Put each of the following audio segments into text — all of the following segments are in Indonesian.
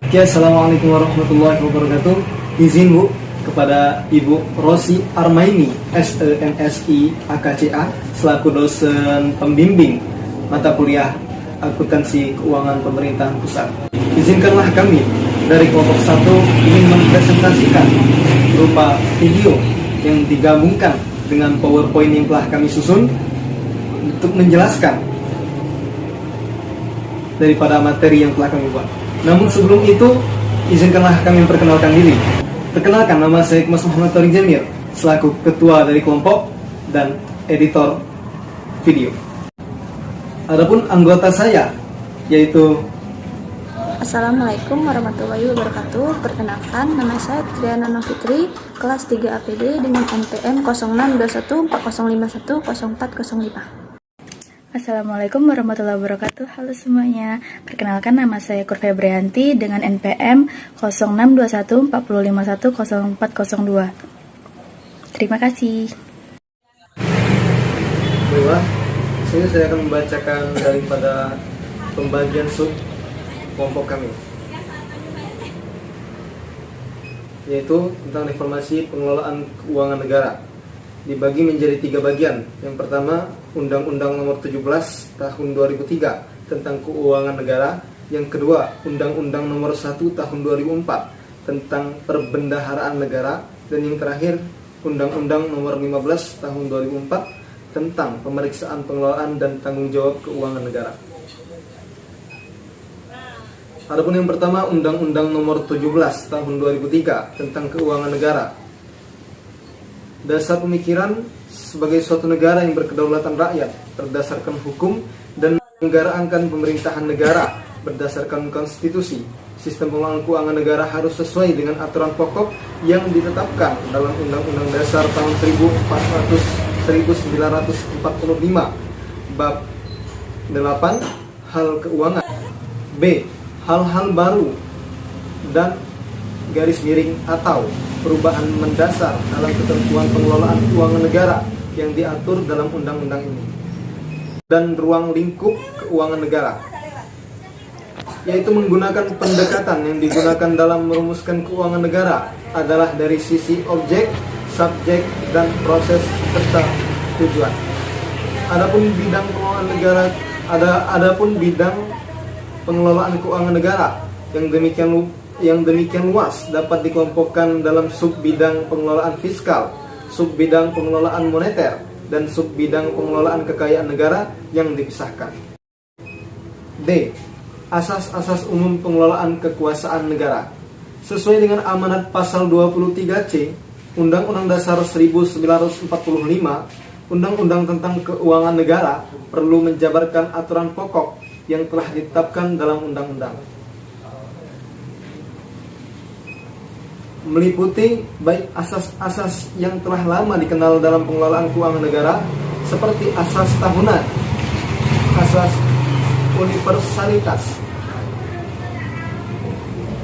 Oke, Assalamualaikum warahmatullahi wabarakatuh. Izin Bu kepada Ibu Rosi Armaini, SEMSI AKCA, selaku dosen pembimbing mata kuliah Akuntansi Keuangan Pemerintahan Pusat. Izinkanlah kami dari kelompok 1 ingin mempresentasikan berupa video yang digabungkan dengan PowerPoint yang telah kami susun untuk menjelaskan daripada materi yang telah kami buat. Namun sebelum itu, izinkanlah kami memperkenalkan diri. Perkenalkan, nama saya Mas Muhammad Tori Jamil, selaku ketua dari kelompok dan editor video. Adapun anggota saya, yaitu Assalamualaikum warahmatullahi wabarakatuh. Perkenalkan, nama saya Triana Novitri, kelas 3 APD dengan NPM 062140510405. Assalamualaikum warahmatullahi wabarakatuh. Halo semuanya. Perkenalkan, nama saya Kur Febrianti dengan NPM 062140510402. Terima kasih. Baiklah, sini saya akan membacakan daripada pembagian sub kelompok kami, yaitu tentang reformasi pengelolaan keuangan negara. Dibagi menjadi 3 bagian. Yang pertama, Undang-Undang Nomor 17 Tahun 2003 tentang Keuangan Negara. Yang kedua, Undang-Undang Nomor 1 Tahun 2004 tentang Perbendaharaan Negara. Dan yang terakhir, Undang-Undang Nomor 15 Tahun 2004 tentang Pemeriksaan Pengelolaan dan Tanggung Jawab Keuangan Negara. Adapun yang pertama, Undang-Undang Nomor 17 Tahun 2003 tentang Keuangan Negara. Dasar pemikiran sebagai suatu negara yang berkedaulatan rakyat berdasarkan hukum dan menyelenggarakan pemerintahan negara berdasarkan konstitusi. Sistem pengelolaan keuangan negara harus sesuai dengan aturan pokok yang ditetapkan dalam Undang-Undang Dasar tahun 1945 bab 8 hal keuangan. B. Hal-hal baru dan garis miring atau perubahan mendasar dalam ketentuan pengelolaan keuangan negara yang diatur dalam undang-undang ini, dan ruang lingkup keuangan negara, yaitu menggunakan pendekatan yang digunakan dalam merumuskan keuangan negara adalah dari sisi objek, subjek, dan proses serta tujuan. Adapun bidang pengelolaan keuangan negara yang demikian luas dapat dikelompokkan dalam sub-bidang pengelolaan fiskal, sub-bidang pengelolaan moneter, dan sub-bidang pengelolaan kekayaan negara yang dipisahkan. D. Asas-asas umum pengelolaan kekuasaan negara. Sesuai dengan amanat pasal 23C Undang-Undang Dasar 1945, Undang-Undang tentang Keuangan Negara perlu menjabarkan aturan pokok yang telah ditetapkan dalam undang-undang, meliputi baik asas-asas yang telah lama dikenal dalam pengelolaan keuangan negara seperti asas tahunan, asas universalitas,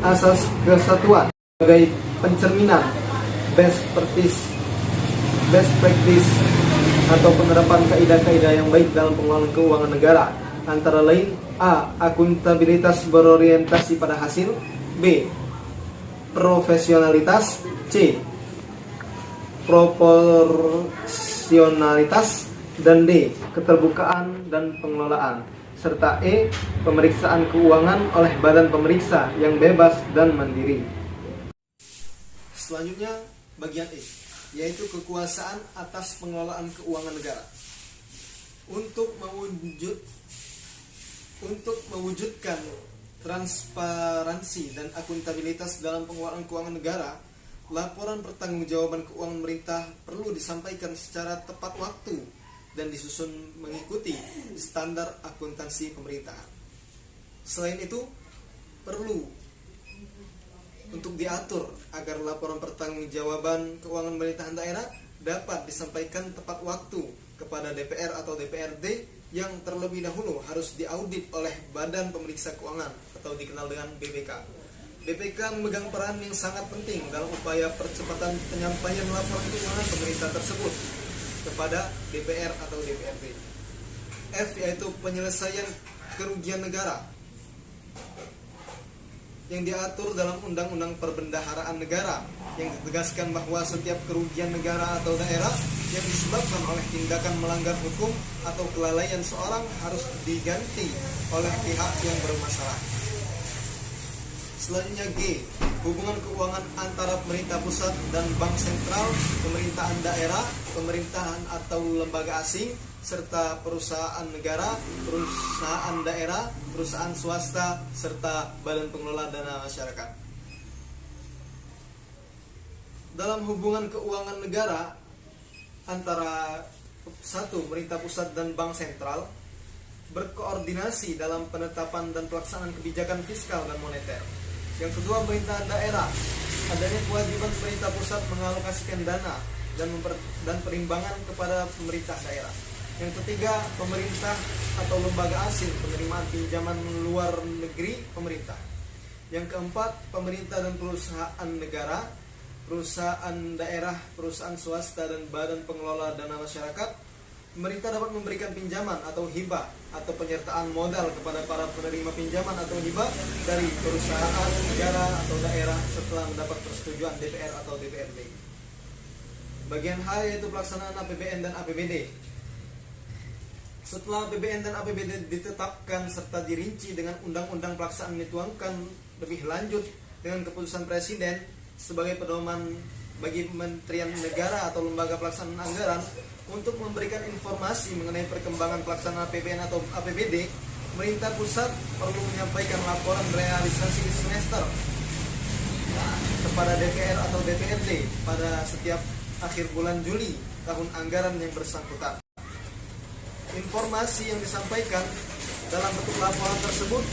asas kesatuan sebagai pencerminan best practice atau penerapan kaidah-kaidah yang baik dalam pengelolaan keuangan negara, antara lain: A. Akuntabilitas berorientasi pada hasil. B. Profesionalitas. C. Proporsionalitas. Dan D. Keterbukaan dan pengelolaan. Serta E. Pemeriksaan keuangan oleh badan pemeriksa yang bebas dan mandiri. Selanjutnya bagian E, yaitu kekuasaan atas pengelolaan keuangan negara. Untuk mewujudkan transparansi dan akuntabilitas dalam pengelolaan keuangan negara, laporan pertanggungjawaban keuangan pemerintah perlu disampaikan secara tepat waktu dan disusun mengikuti standar akuntansi pemerintahan. Selain itu, perlu untuk diatur agar laporan pertanggungjawaban keuangan pemerintahan daerah dapat disampaikan tepat waktu kepada DPR atau DPRD yang terlebih dahulu harus diaudit oleh Badan Pemeriksa Keuangan atau dikenal dengan BPK. BPK memegang peran yang sangat penting dalam upaya percepatan penyampaian laporan keuangan pemerintah tersebut kepada DPR atau DPRD. F, yaitu penyelesaian kerugian negara. yang diatur dalam Undang-Undang Perbendaharaan Negara, yang ditegaskan bahwa setiap kerugian negara atau daerah yang disebabkan oleh tindakan melanggar hukum atau kelalaian seorang harus diganti oleh pihak yang bermasalah. Selanjutnya G. Hubungan keuangan antara pemerintah pusat dan bank sentral, pemerintahan daerah, pemerintahan atau lembaga asing, serta perusahaan negara, perusahaan daerah, perusahaan swasta, serta badan pengelola dana masyarakat. Dalam hubungan keuangan negara antara satu, pemerintah pusat dan bank sentral, berkoordinasi dalam penetapan dan pelaksanaan kebijakan fiskal dan moneter. Yang kedua, pemerintahan daerah, adanya kewajiban pemerintah pusat mengalokasikan dana dan perimbangan kepada pemerintah daerah. Yang ketiga, pemerintah atau lembaga asing, penerimaan pinjaman luar negeri pemerintah. Yang keempat, pemerintah dan perusahaan negara, perusahaan daerah, perusahaan swasta, dan badan pengelola dana masyarakat. Pemerintah dapat memberikan pinjaman atau hibah atau penyertaan modal kepada para penerima pinjaman atau hibah dari perusahaan, negara, atau daerah setelah mendapat persetujuan DPR atau DPRD. Bagian H yaitu pelaksanaan APBN dan APBD. Setelah APBN dan APBD ditetapkan serta dirinci dengan undang-undang pelaksanaan dituangkan lebih lanjut dengan keputusan Presiden sebagai pedoman bagi Kementerian Negara atau lembaga pelaksanaan anggaran untuk memberikan informasi mengenai perkembangan pelaksanaan APBN atau APBD, pemerintah pusat perlu menyampaikan laporan realisasi semester kepada DPR atau DPRD pada setiap akhir bulan Juli tahun anggaran yang bersangkutan. Informasi yang disampaikan dalam bentuk laporan tersebut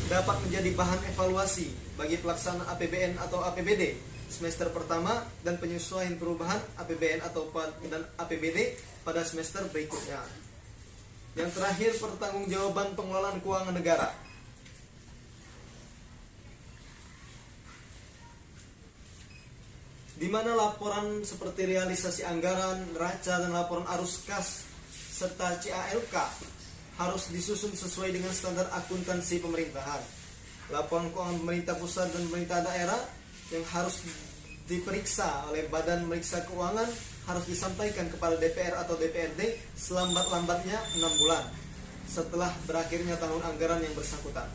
dapat menjadi bahan evaluasi bagi pelaksanaan APBN atau APBD semester pertama dan penyesuaian perubahan APBN atau dan APBD pada semester berikutnya. Yang terakhir, pertanggungjawaban pengelolaan keuangan negara. Di mana laporan seperti realisasi anggaran, neraca, dan laporan arus kas serta CALK harus disusun sesuai dengan standar akuntansi pemerintahan. Laporan keuangan pemerintah pusat dan pemerintah daerah yang harus diperiksa oleh Badan Meriksa Keuangan harus disampaikan kepada DPR atau DPRD selambat-lambatnya 6 bulan setelah berakhirnya tahun anggaran yang bersangkutan.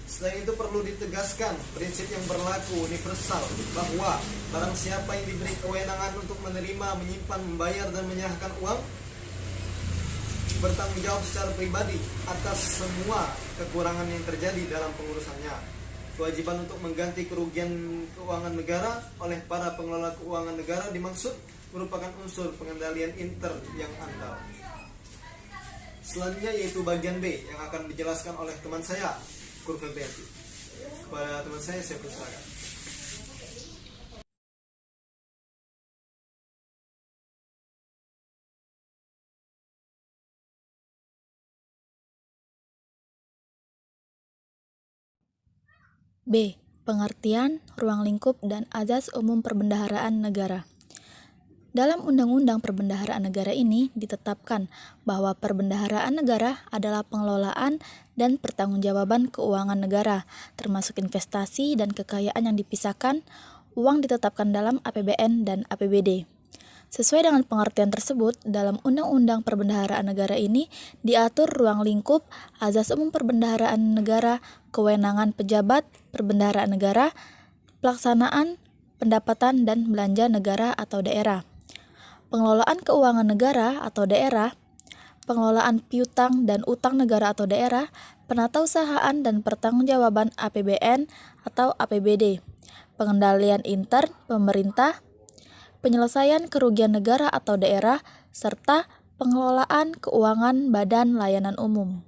Selain itu perlu ditegaskan prinsip yang berlaku universal bahwa barang siapa yang diberi kewenangan untuk menerima, menyimpan, membayar, dan menyerahkan uang bertanggung jawab secara pribadi atas semua kekurangan yang terjadi dalam pengurusannya. Kewajiban untuk mengganti kerugian keuangan negara oleh para pengelola keuangan negara dimaksud merupakan unsur pengendalian intern yang andal. Selanjutnya yaitu bagian B yang akan dijelaskan oleh teman saya, Kur Febrianti. Kepada teman saya persilakan. B. Pengertian, ruang lingkup, dan azas umum perbendaharaan negara. Dalam Undang-Undang Perbendaharaan Negara ini ditetapkan bahwa perbendaharaan negara adalah pengelolaan dan pertanggungjawaban keuangan negara, termasuk investasi dan kekayaan yang dipisahkan. Uang ditetapkan dalam APBN dan APBD. Sesuai dengan pengertian tersebut, dalam Undang-Undang Perbendaharaan Negara ini diatur ruang lingkup, azas umum perbendaharaan negara, kewenangan pejabat perbendaharaan negara, pelaksanaan, pendapatan, dan belanja negara atau daerah, pengelolaan keuangan negara atau daerah, pengelolaan piutang dan utang negara atau daerah, penatausahaan dan pertanggungjawaban APBN atau APBD, pengendalian intern pemerintah, penyelesaian kerugian negara atau daerah, serta pengelolaan keuangan badan layanan umum.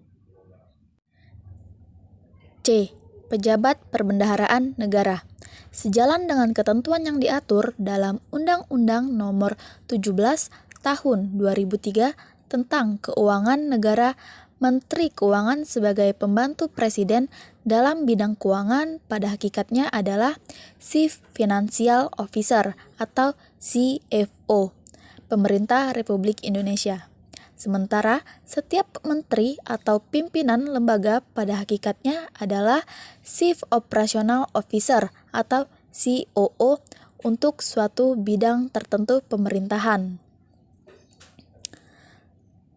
C. Pejabat Perbendaharaan Negara. Sejalan dengan ketentuan yang diatur dalam Undang-Undang Nomor 17 Tahun 2003 tentang Keuangan Negara, Menteri Keuangan sebagai pembantu Presiden dalam bidang keuangan pada hakikatnya adalah Chief Financial Officer atau CFO, Pemerintah Republik Indonesia. Sementara setiap menteri atau pimpinan lembaga pada hakikatnya adalah Chief Operational Officer atau COO untuk suatu bidang tertentu pemerintahan.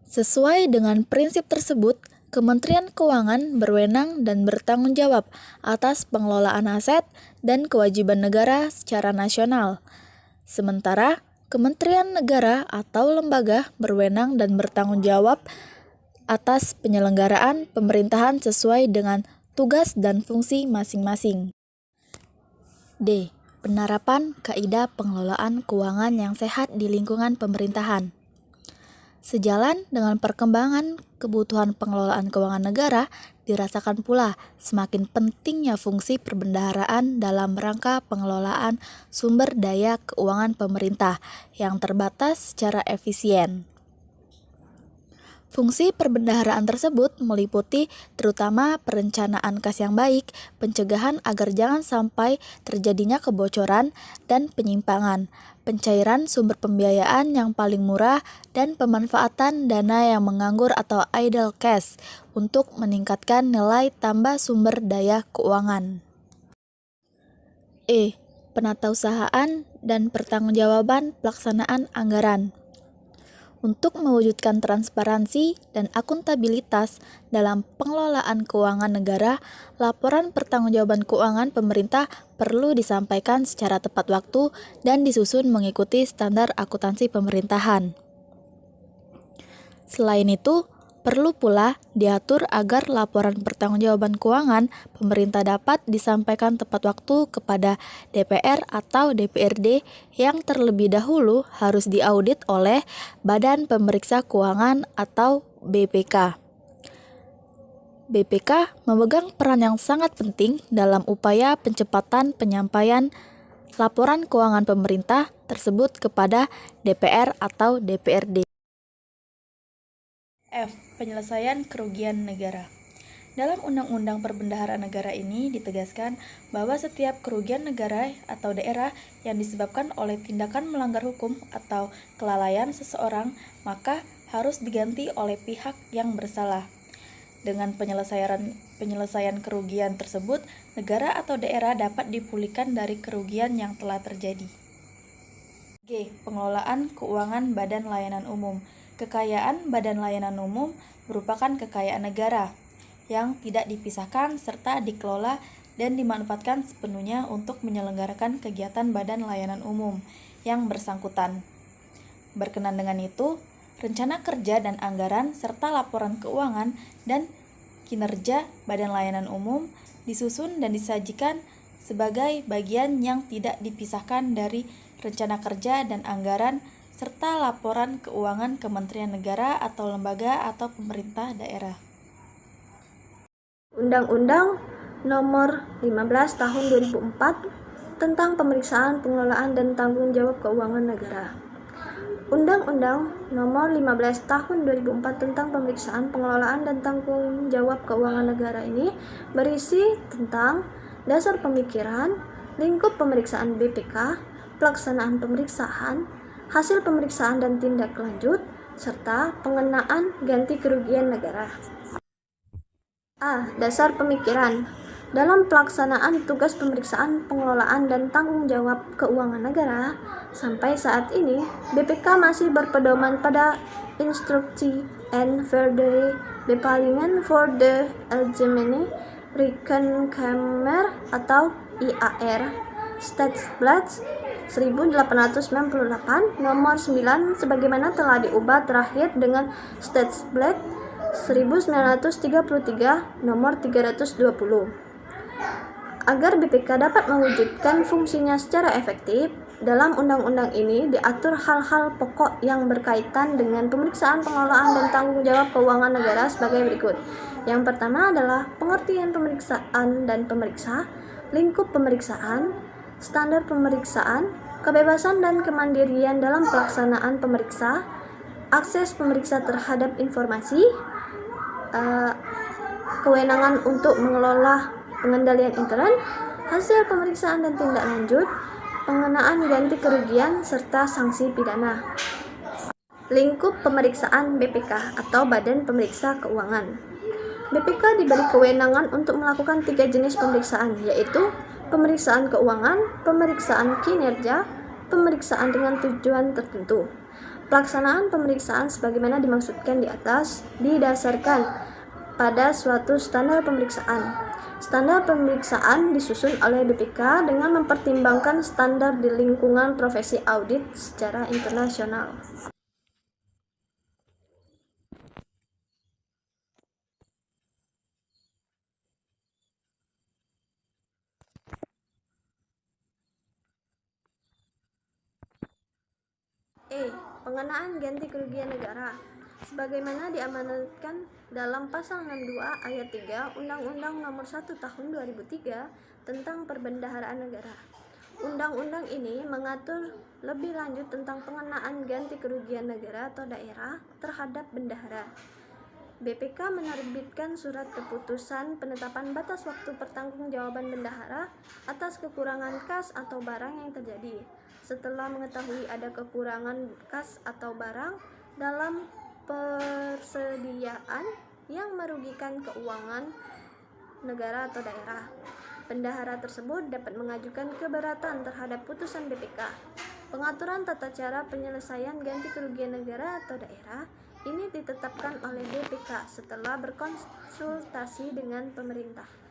Sesuai dengan prinsip tersebut, Kementerian Keuangan berwenang dan bertanggung jawab atas pengelolaan aset dan kewajiban negara secara nasional. Sementara Kementerian Negara atau lembaga berwenang dan bertanggung jawab atas penyelenggaraan pemerintahan sesuai dengan tugas dan fungsi masing-masing. D. Penerapan kaidah pengelolaan keuangan yang sehat di lingkungan pemerintahan. Sejalan dengan perkembangan kebutuhan pengelolaan keuangan negara, dirasakan pula semakin pentingnya fungsi perbendaharaan dalam rangka pengelolaan sumber daya keuangan pemerintah yang terbatas secara efisien. Fungsi perbendaharaan tersebut meliputi terutama perencanaan kas yang baik, pencegahan agar jangan sampai terjadinya kebocoran dan penyimpangan, pencairan sumber pembiayaan yang paling murah, dan pemanfaatan dana yang menganggur atau idle cash untuk meningkatkan nilai tambah sumber daya keuangan. E. Penatausahaan dan pertanggungjawaban pelaksanaan anggaran. Untuk mewujudkan transparansi dan akuntabilitas dalam pengelolaan keuangan negara, laporan pertanggungjawaban keuangan pemerintah perlu disampaikan secara tepat waktu dan disusun mengikuti standar akuntansi pemerintahan. Selain itu, perlu pula diatur agar laporan pertanggungjawaban keuangan pemerintah dapat disampaikan tepat waktu kepada DPR atau DPRD yang terlebih dahulu harus diaudit oleh Badan Pemeriksa Keuangan atau BPK. BPK memegang peran yang sangat penting dalam upaya pencepatan penyampaian laporan keuangan pemerintah tersebut kepada DPR atau DPRD. F. Penyelesaian kerugian negara. Dalam Undang-Undang Perbendaharaan Negara ini ditegaskan bahwa setiap kerugian negara atau daerah yang disebabkan oleh tindakan melanggar hukum atau kelalaian seseorang maka harus diganti oleh pihak yang bersalah. Dengan penyelesaian kerugian tersebut, negara atau daerah dapat dipulihkan dari kerugian yang telah terjadi. G. Pengelolaan keuangan Badan Layanan Umum. Kekayaan Badan Layanan Umum merupakan kekayaan negara yang tidak dipisahkan serta dikelola dan dimanfaatkan sepenuhnya untuk menyelenggarakan kegiatan Badan Layanan Umum yang bersangkutan. Berkenan dengan itu, rencana kerja dan anggaran serta laporan keuangan dan kinerja Badan Layanan Umum disusun dan disajikan sebagai bagian yang tidak dipisahkan dari rencana kerja dan anggaran serta laporan keuangan Kementerian Negara atau lembaga atau pemerintah daerah. Undang-Undang Nomor 15 Tahun 2004 tentang Pemeriksaan, Pengelolaan, dan Tanggung Jawab Keuangan Negara. Undang-Undang Nomor 15 Tahun 2004 tentang Pemeriksaan, Pengelolaan, dan Tanggung Jawab Keuangan Negara ini berisi tentang dasar pemikiran, lingkup pemeriksaan BPK, pelaksanaan pemeriksaan, hasil pemeriksaan dan tindak lanjut, serta pengenaan ganti kerugian negara. A. Dasar pemikiran. Dalam pelaksanaan tugas pemeriksaan, pengelolaan, dan tanggung jawab keuangan negara, sampai saat ini, BPK masih berpedoman pada Instruksi en verdere bepalingen voor de Algemene Rekenkamer atau IAR Statsblad 1898 nomor 9 sebagaimana telah diubah terakhir dengan Statsblad 1933 nomor 320. Agar BPK dapat mewujudkan fungsinya secara efektif, dalam undang-undang ini diatur hal-hal pokok yang berkaitan dengan pemeriksaan, pengelolaan, dan tanggung jawab keuangan negara sebagai berikut. Yang pertama adalah pengertian pemeriksaan dan pemeriksa, lingkup pemeriksaan, standar pemeriksaan, kebebasan dan kemandirian dalam pelaksanaan pemeriksa, akses pemeriksa terhadap informasi, kewenangan untuk mengelola pengendalian intern, hasil pemeriksaan dan tindak lanjut, pengenaan ganti kerugian, serta sanksi pidana. Lingkup pemeriksaan BPK atau Badan Pemeriksa Keuangan. BPK diberi kewenangan untuk melakukan 3 jenis pemeriksaan, yaitu pemeriksaan keuangan, pemeriksaan kinerja, pemeriksaan dengan tujuan tertentu. Pelaksanaan pemeriksaan sebagaimana dimaksudkan di atas didasarkan pada suatu standar pemeriksaan. Standar pemeriksaan disusun oleh BPK dengan mempertimbangkan standar di lingkungan profesi audit secara internasional. Pengenaan ganti kerugian negara sebagaimana diamanatkan dalam pasal 62 ayat 3 Undang-Undang Nomor 1 Tahun 2003 tentang Perbendaharaan Negara. Undang-undang ini mengatur lebih lanjut tentang pengenaan ganti kerugian negara atau daerah terhadap bendahara. BPK menerbitkan surat keputusan penetapan batas waktu pertanggungjawaban bendahara atas kekurangan kas atau barang yang terjadi setelah mengetahui ada kekurangan kas atau barang dalam persediaan yang merugikan keuangan negara atau daerah. Bendahara tersebut dapat mengajukan keberatan terhadap putusan BPK. Pengaturan tata cara penyelesaian ganti kerugian negara atau daerah ini ditetapkan oleh BPK setelah berkonsultasi dengan pemerintah.